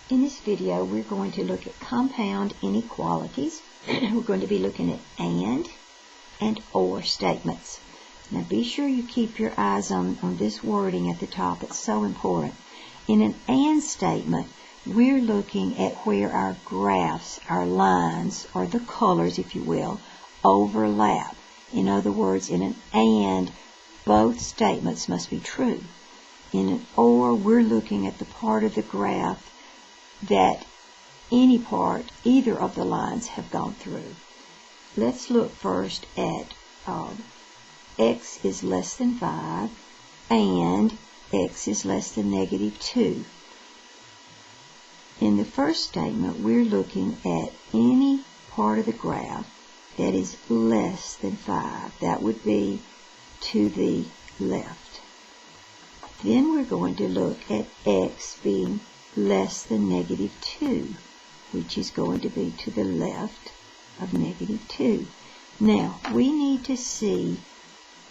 In this video, we're going to look at compound inequalities. We're going to be looking at and or statements. Now be sure you keep your eyes on this wording at the top. It's so important. In an and statement, we're looking at where our graphs, our lines, or the colors, if you will, overlap. In other words, in an and, both statements must be true. In an or, we're looking at the part of the graph that either of the lines have gone through. Let's look first at x is less than 5 and x is less than -2. In the first statement, we're looking at any part of the graph that is less than 5. That would be to the left. Then we're going to look at x being less than -2, which is going to be to the left of -2. Now, we need to see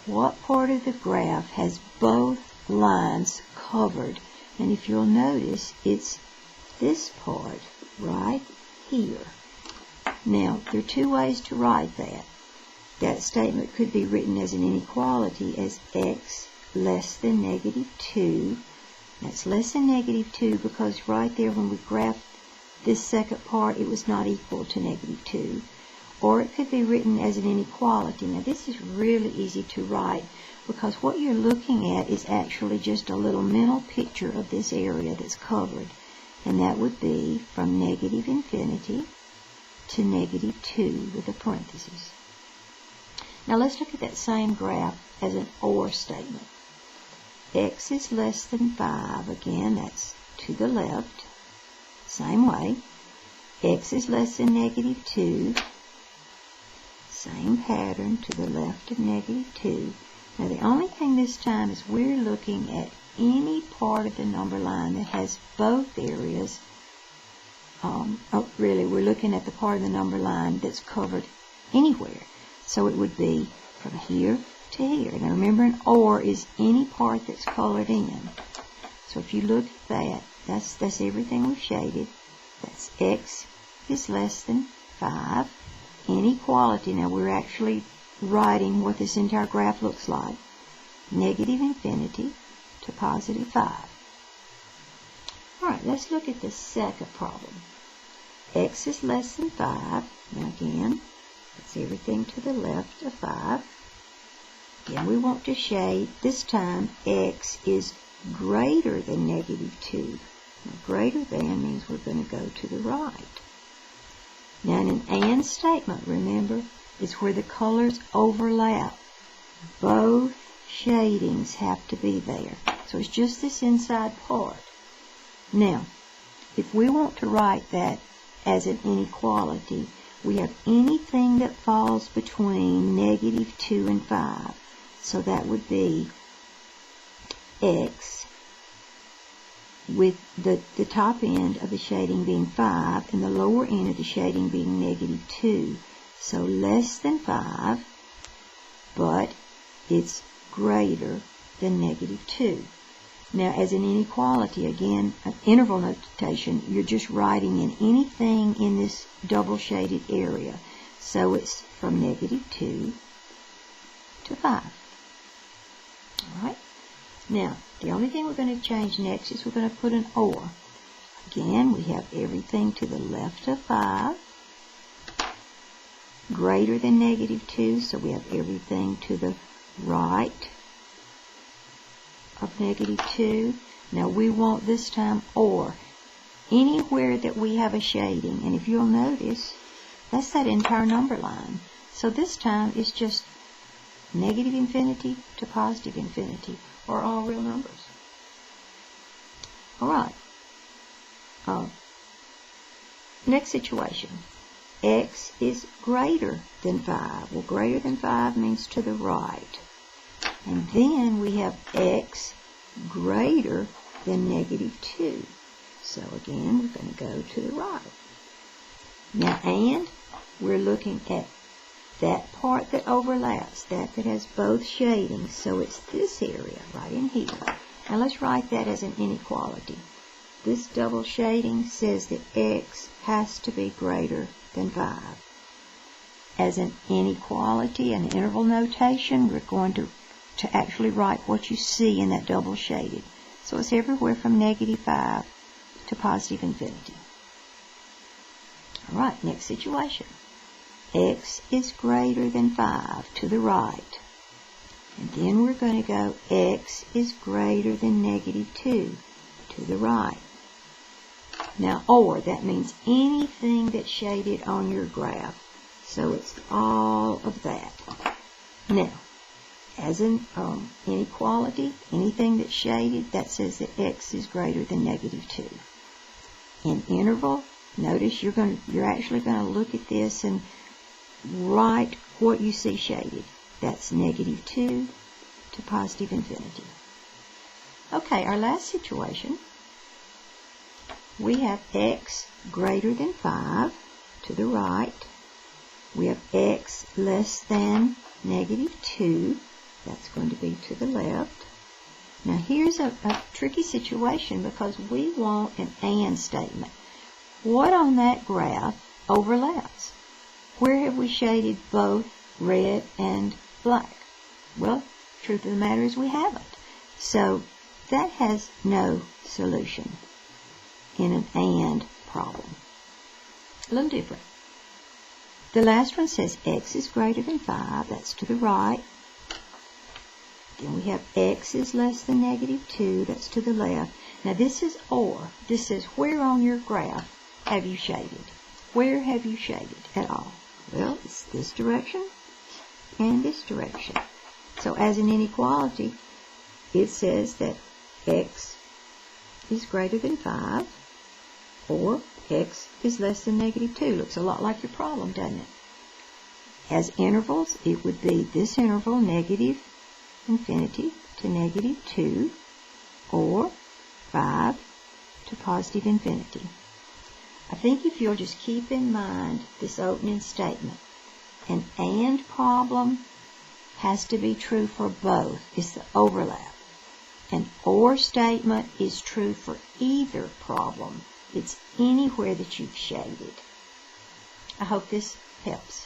what part of the graph has both lines covered. And if you'll notice, it's this part right here. Now, there are two ways to write that. That statement could be written as an inequality as x less than -2. That's less than -2 because right there when we graphed this second part, it was not equal to -2. Or it could be written as an inequality. Now this is really easy to write because what you're looking at is actually just a little mental picture of this area that's covered. And that would be from -infinity to -2 with a parenthesis. Now let's look at that same graph as an or statement. X is less than 5. Again, that's to the left. Same way. X is less than -2. Same pattern to the left of -2. Now the only thing this time is we're looking at any part of the number line that has both areas. Really, we're looking at the part of the number line that's covered anywhere. So it would be from here to here. Now remember, an or is any part that's colored in. So if you look at that, that's everything we've shaded. That's x is less than 5. Inequality. Now we're actually writing what this entire graph looks like. -infinity to +5. Alright, let's look at the second problem. X is less than 5. Now again, that's everything to the left of 5. Again, we want to shade, this time, x is greater than -2. Now, greater than means we're going to go to the right. Now, in an and statement, remember, is where the colors overlap. Both shadings have to be there. So it's just this inside part. Now, if we want to write that as an inequality, we have anything that falls between -2 and 5. So that would be x with the top end of the shading being 5 and the lower end of the shading being -2. So less than 5, but it's greater than -2. Now as an inequality, again, an interval notation, you're just writing in anything in this double shaded area. So it's from -2 to 5. Alright? Now, the only thing we're going to change next is we're going to put an or. Again, we have everything to the left of 5, greater than -2, so we have everything to the right of -2. Now we want this time or. Anywhere that we have a shading, and if you'll notice, that's that entire number line. So this time it's just -infinity to +infinity, or all real numbers. Alright. Next situation. X is greater than 5. Well, greater than 5 means to the right. And then we have x greater than -2. So again, we're going to go to the right. Now, and we're looking at that part that overlaps, that has both shadings. So it's this area right in here. Now let's write that as an inequality. this double shading says that x has to be greater than 5. As an inequality, an interval notation, we're going to actually write what you see in that double shaded. So it's everywhere from -5 to positive infinity. All right, next situation. X is greater than 5 to the right. And then we're going to go x is greater than -2 to the right. Now, or, that means anything that's shaded on your graph. So it's all of that. Now, as an inequality, anything that's shaded, that says that x is greater than -2. In interval, notice you're actually going to look at this and write what you see shaded. That's -2 to positive infinity. Okay, our last situation. We have x greater than 5 to the right. We have x less than -2. That's going to be to the left. Now here's a tricky situation because we want an and statement. What on that graph overlaps? Where have we shaded both red and black? Well, truth of the matter is we haven't. So that has no solution in an and problem. A little different. The last one says x is greater than 5. That's to the right. Then we have x is less than -2. That's to the left. Now this is or. This says where on your graph have you shaded? Where have you shaded at all? Well, it's this direction and this direction. So as an inequality, it says that x is greater than 5 or x is less than -2. Looks a lot like your problem, doesn't it? As intervals, it would be this interval, -infinity to -2, or 5 to positive infinity. I think if you'll just keep in mind this opening statement, an and problem has to be true for both. It's the overlap. An or statement is true for either problem. It's anywhere that you've shaded. I hope this helps.